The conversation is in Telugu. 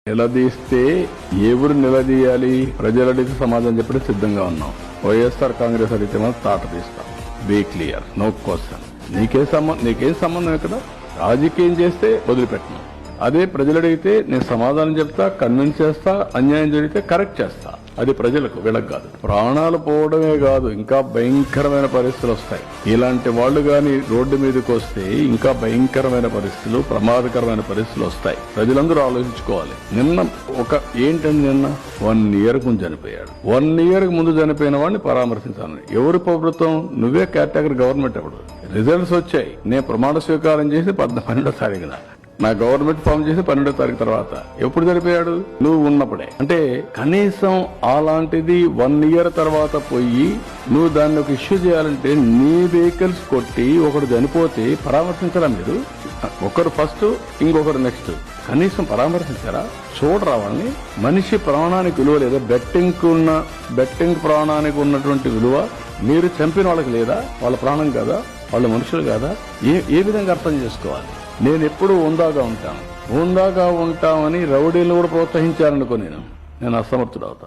నిలదీస్తే ఎవరు నిలదీయాలి? ప్రజలు అడిగితే సమాధానం చెప్పడం సిద్ధంగా ఉన్నాం. వైఎస్ఆర్ కాంగ్రెస్ అడిగితే మనం తాట తీస్తాం. Be clear, no question. నీకేం సంబంధం ఇక్కడ? రాజకీయం చేస్తే వదిలిపెట్టను. అదే ప్రజలు అడిగితే నేను సమాధానం చెప్తా, కన్విన్స్ చేస్తా, అన్యాయం జరిగితే కరెక్ట్ చేస్తా. అది ప్రజలకు, వీళ్ళకి కాదు. ప్రాణాలు పోవడమే కాదు, ఇంకా భయంకరమైన పరిస్థితులు వస్తాయి. ఇలాంటి వాళ్ళు గాని రోడ్డు మీదకి వస్తే ఇంకా భయంకరమైన పరిస్థితులు, ప్రమాదకరమైన పరిస్థితులు వస్తాయి. ప్రజలందరూ ఆలోచించుకోవాలి. ఏంటంటే నిన్న 1 year ముందు చనిపోయాడు. 1 year ముందు చనిపోయిన వాడిని పరామర్శించాలని ఎవరు ప్రభుత్వం? నువ్వే కేటగిరీ గవర్నమెంట్. అప్పుడు రిజల్ట్స్ వచ్చాయి. నేను ప్రమాణ స్వీకారం చేసి 12వ తారీఖున, నా గవర్నమెంట్ ఫామ్ చేసి 12వ తారీఖు తర్వాత. ఎప్పుడు చనిపోయాడు? నువ్వు ఉన్నప్పుడే. అంటే కనీసం అలాంటిది 1 year తర్వాత పోయి నువ్వు దాన్ని ఒక ఇష్యూ చేయాలంటే నీ వెహికల్స్ కొట్టి ఒకడు చనిపోతే పరామర్శించరా మీరు? ఒకరు ఫస్ట్, ఇంకొకరు నెక్స్ట్. కనీసం పరామర్శించారా? చూడరా వాళ్ళని. మనిషి ప్రాణానికి విలువ లేదా? బెట్టింగ్ ప్రాణానికి ఉన్నటువంటి విలువ మీరు చంపిన వాళ్ళకి లేదా? వాళ్ళ ప్రాణం కాదా? వాళ్ళ మనుషులు కాదా? ఏ విధంగా అర్థం చేసుకోవాలి? నేను ఎప్పుడు ఉందాగా ఉంటామని రౌడీలు కూడా ప్రోత్సహించారనుకో నేను అసమర్థుడవుతా.